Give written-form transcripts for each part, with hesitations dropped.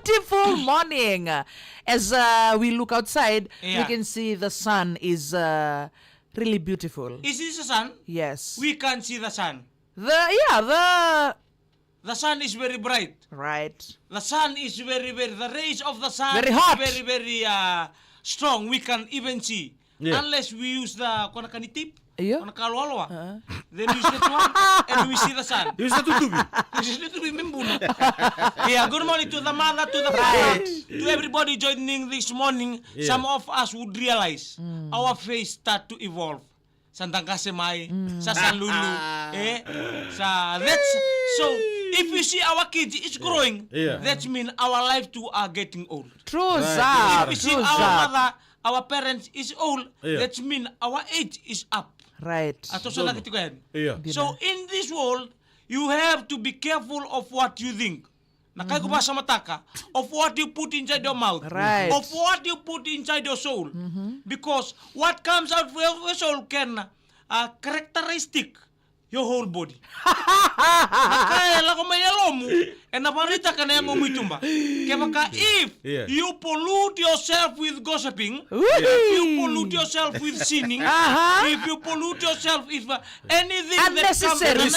beautiful morning. As we look outside, we can see the sun is really beautiful. Is this the sun? Yes. We can't see the sun. The sun is very bright. Right. The sun is very, the rays of the sun very hot. Is very strong. We can even see. Unless we use the tip. Then we use that one and we see the sun. Use the tutubi. Use the tutubi membunuh. Yeah, good morning to the mother, to the father, to everybody joining this morning. Some of us would realize our face start to evolve. Santang kasemay, sa salulu, that's so. If you see our kids is growing, that means our life too are getting old. True, If you see our mother, our parents is old, that means our age is up. Right. So in this world, you have to be careful of what you think. Of what you put inside your mouth. Right. Of what you put inside your soul. Because what comes out of your soul can characteristic your whole body. If you pollute yourself with gossiping, if you pollute yourself with sinning, if you pollute yourself with anything unnecessary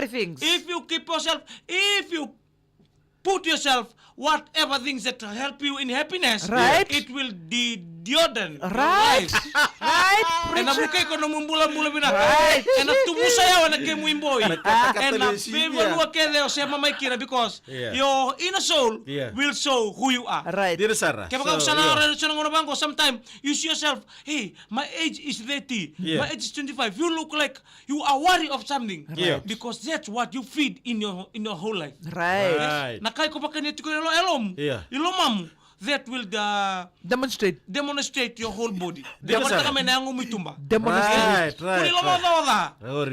things, if you keep yourself, if you put yourself whatever things that help you in happiness, it will deodorant. Right. Right. And nabuke ko nung mula-mula bina. And tumusayaw na kay mo imboy. And people kele o siya mamaykira because your inner soul will show who you are. Right. Dito Sarah. Kaya pag sana ng bangko, sometimes you see yourself, hey, my age is 30, my age is 25. You look like you are worried of something. Because that's what you feed in your whole life. Right. Nakay ko pa kanito ko elom. Ilomam. That will demonstrate your whole body. Demonstrate.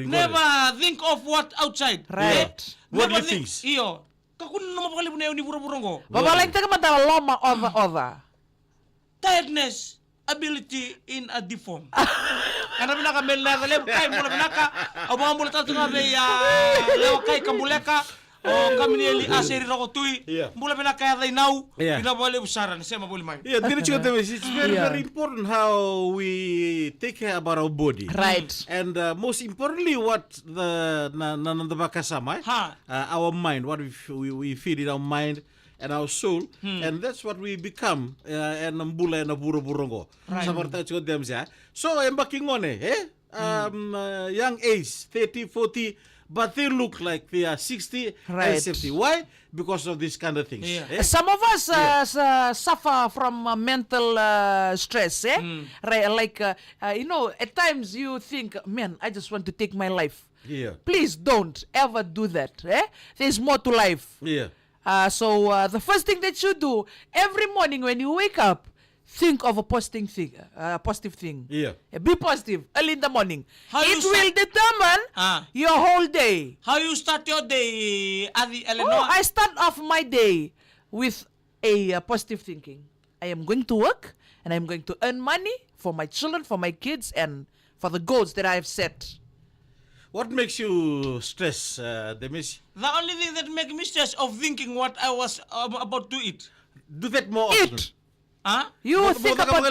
Never think of what outside. Right. Worldly things. Tiredness, ability in a deform. Karena binaka melna kay mula binaka abang mula tatu ngabe lewa kay kamuleka. Oh, kami ni aseri rako tui. Mula pina kaya tayo now. Pina boleh usaran. Saya mau boleh main. It's very important how we take care about our body. Right. And most importantly, what the our mind, what we feed in our mind and our soul, and that's what we become. And mbula na buru burongo. Seperti itu dia mesti. So embarking on young age, 30, 40. But they look like they are 60 and 70. Why? Because of these kind of things. Some of us suffer from mental stress. Right? Like, at times you think, man, I just want to take my life. Please don't ever do that. There's more to life. So the first thing that you do every morning when you wake up, think of a positive thing. Be positive early in the morning. It will determine your whole day. How you start your day, Adi Eleanor? I start off my day with a positive thinking. I am going to work and I'm going to earn money for my children, for my kids, and for the goals that I have set. What makes you stress, Demis? The only thing that makes me stress of thinking what I was about to eat. Do that more often. You think about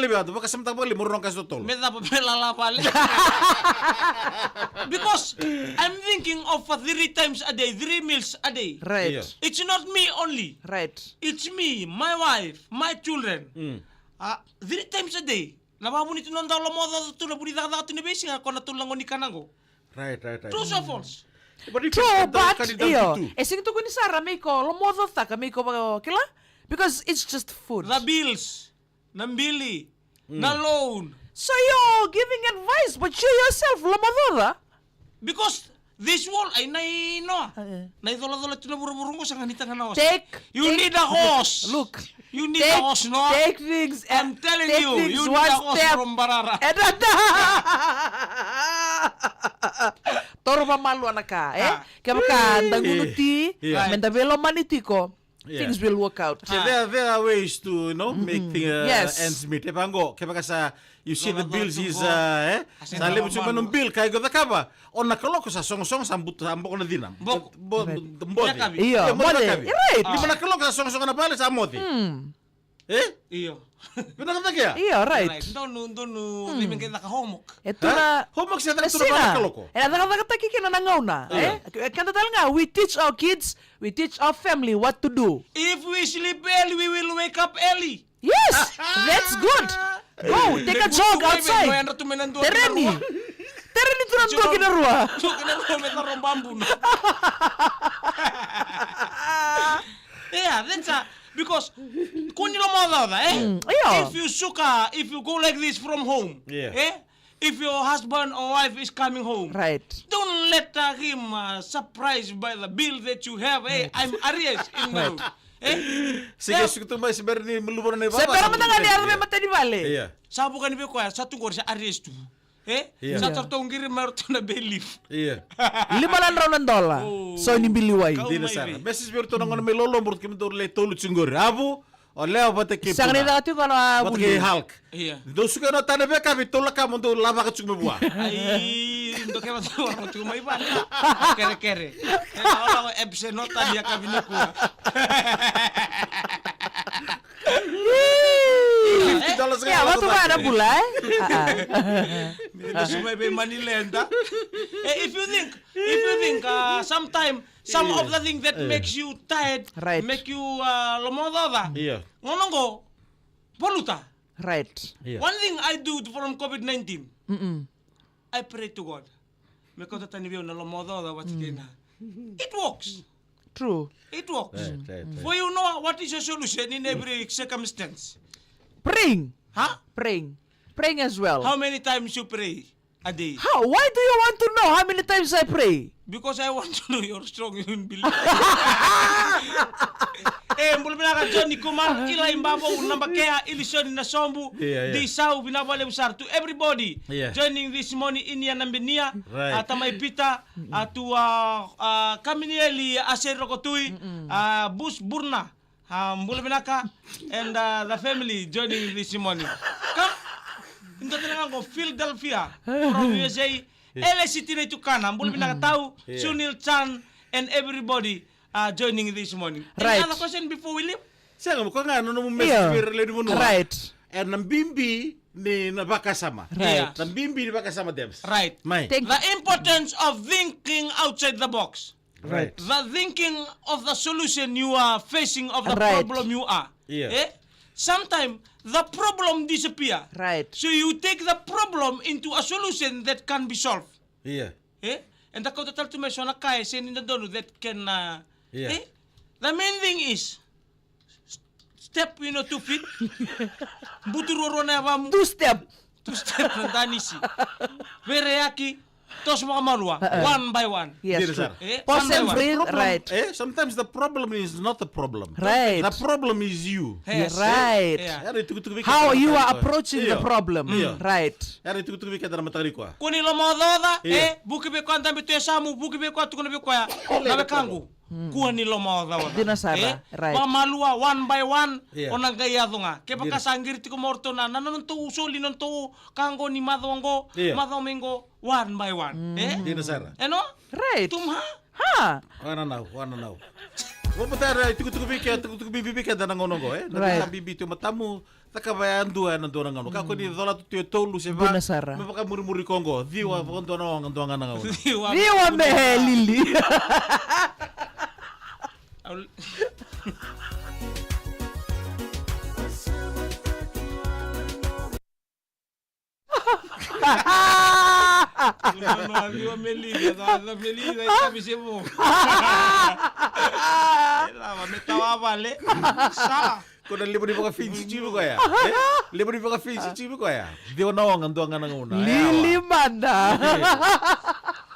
because I'm thinking of 3 times a day, 3 meals a day. Right. It's not me only. Right. It's me, my wife, my children. 3 times a day. Nababunit nun daw lomodo to nabunita ka to nebesi nga kono tulang ni kanango. Right. True or false? True, but sing to ko ni Sarah may ko lomodo ta kami ko kila. Because it's just food. The bills, nambili, na loan. So you're giving advice, but you yourself, lamadora. Because this world, ay naino. Naidola-dola ito na buru-burung ko sa kanita nga na horse. You take, need a horse. Look. You need a horse, no? Take things. I'm telling you, you need a horse from Barara. Toro pa malu anak ka, Kaya maka dangunuti, mendavelo manitiko. things will work out. There are ways to make Yes. ends meet. Epango, kaya kasa you see the bills is sa lebo cuma nung bill kaya gota kaba. On nakaloko sa song-song sambut ko na dinam. Mbodi. Iyo, mode. Right. Di ba nakaloko sa song-song na pala sa modi? Iyo. Pinakata kaya? Iyo, right. Dono, bibing kita ka homework. Ito na... Homework siya tayo na nakaloko. Nakakataki ka na nangaw na. Kanta tal nga, we teach our kids, we teach our family what to do. If we sleep early, we will wake up early. Yes, that's good. Go, take a jog outside. Tereni. Tereni tu nanto kinarua. Kinarua bambu. Yeah, that's because kunilo mo if you go like this from home, if your husband or wife is coming home, right, don't let him surprised by the bill that you have. I'm arrears in the room. Sige, sukutu ba si Bernie melubur na iba? Sebera matanga dia may matani bale. Iya. Sabu kan ibe ko satu gor sa arrears tu. Sa tortong giri marto na belief. Iya. $500 so ni biliway. Dina sana. Beses berto nang may lolo murut kimi to le tolu chingor. Abu oleh bate ke. Sang ni dati ko na bate ke Hulk. Iya. Do suka no tane be ka bitola ka mo do lava ka chugme bua. Ai, ndo ke bato mo tu mai ba. Kere. Ela epse nota dia kabine ko. $50 Ya, waktu ada pula. Sumay be Manilenda. If you think sometime some of the things that makes you tired, Right. make you lomododa. Iya. Ngonongo poluta. Right. Iya. One thing I do from COVID-19, I pray to God. Me kota tani bio na lomododa watikena. It works. True. It works. Right. For you know what is your solution in every circumstance? Praying. Huh? Praying as well. How many times you pray a day? How? Why do you want to know how many times I pray? Because I want to know you're strong in belief. Mbulu binaka Johnny Kuman ila imbabo unambakea ilishoni na sombu di sau binabale usar to everybody joining this morning in Yanambenia atamay pita atu kaminieli aserokotui bus burna mbulu binaka and the family joining this morning. Come into the Philadelphia from USA. LSCT na Tukana, mbulu binaka tau Sunil Chan and everybody joining this morning. Right. Any other question before we leave? Siya nga, kung nga, ano mo mesipir le mo nuwa. Right. And nambimbi ni nabakasama. Right. Nambimbi ni bakasama, Debs. Right. May. Thank The importance of thinking outside the box. Right. The thinking of the solution you are facing of the Right. problem you are. Yeah. Sometimes the problem disappear. Right. So you take the problem into a solution that can be solved. Iya. And the total to me so na kaya sin in the dono that can the main thing is step 2 feet. Buturo na wamu. 2 step. 2 step na danisi. Vereyaki tos mga malwa one by one. Yes. Yes, sir. Pause and breathe. Right. Sometimes the problem is not the problem. Right. The problem is you. You're right. How you are approaching the problem. Right. Yari tukutuku bika dara matari kwa. Kuni lo mododa buki be kwanta bitu samu buki be kwatu kuna be kwa na be kangu. Kuni lo mododa. Dinasara. Right. Pamalua one by one onang kaya dunga. Ke baka sangir tiko morto na nanonto usoli nonto kango ni madongo madomingo one by one. Dinasara. Eno? Right. Tumha? Ha. Wana now. Waputara tukutuku bika dara ngonongo Right. Na bibi tu matamu takabayan dua na dora ngano. Kako ni dola tu tolu se ba. Dinasara. Mepaka muri Kongo. Diwa fondo na ngando ngana ngano. Diwa me lili. Aliwa melida, la melida ita bisebo. Ela metawa vale. Sa. Kuna libo ni baka finsi chibu ko ya. Libo ni baka finsi chibu ko ya. Diwa na ngando ngana ngona. Lili manda.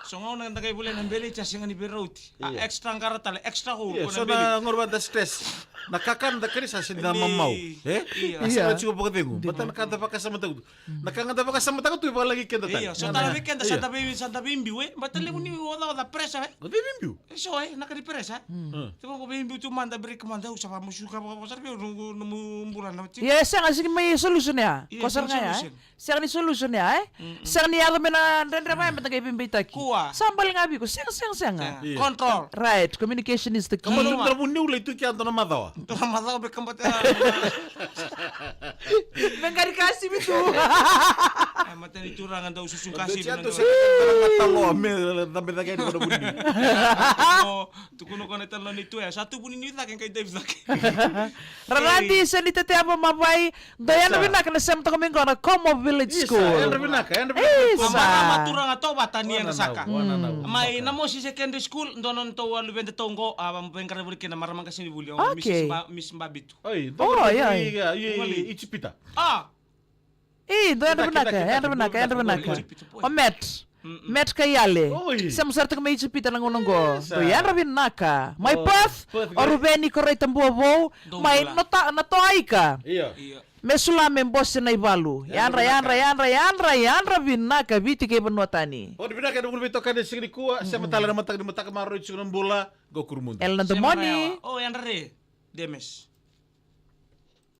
So ngayon nagay bulan ng beli chasing ni Beroti. Extra karatale, extra ko So na ngorba da stress. Nakakanda ka rin sa sinda mamaw. Iya. Asa chico pa katingo. Bata nakanta pa kasama tago. Nakanganta pa kasama tago tu palagi kenda ta. Iya, so tala weekend Santa Bimbi we, batali mo ni wala presa we. Godi bimbiu. So nakadi presa. Tipo ko Bimbi tu manda beri kemanda usah mo suka pa pasar bi nemu bulan na ti. Ya, siya nga sige may solution ya. Iya, Kosar nga ya. solution. Siya ni solution ya. Siya ni yaro mena rendre may matagay pimbita ki. Kuwa. Sambal nga bi ko. Siya nga. Control. Right, communication is the key. Kamu lu trabu niu le tu ki ando na madawa. Ramada be kembate. Bengkari kasih itu. Mata ni turangan daw susun kasih. Cianto se talo me tambe ta kene ko bundi. Tukuno ko netan lo ni tu ya. Satu pun ini tak kay Dave Zaki. Rarandi sa ni tete apa mabay. Dayan na binak na sem to kami ko na Como Village School. Amara turang atau batani yang saka. Mai namo si secondary school ndonon to walu bende tongo bengkar buri kena maramang kasini buli. Miss Mbabitu. Oi, ya. Ichipita. Dayan na binak. O Met kayale. Sem sarta kami ichipita ng unonggo. Dayan na binak. May path o Rubeni ko ray tambuabo. May natoay ka. Iya. Mesulame bosse na ibalu. Yanra binaka biti kay banwatani. Oh, binaka na bulbito ka sing kuwa sa matala na matag maro itsu ng bola go kurmun. El na demoni. Oh, yan re. Demes.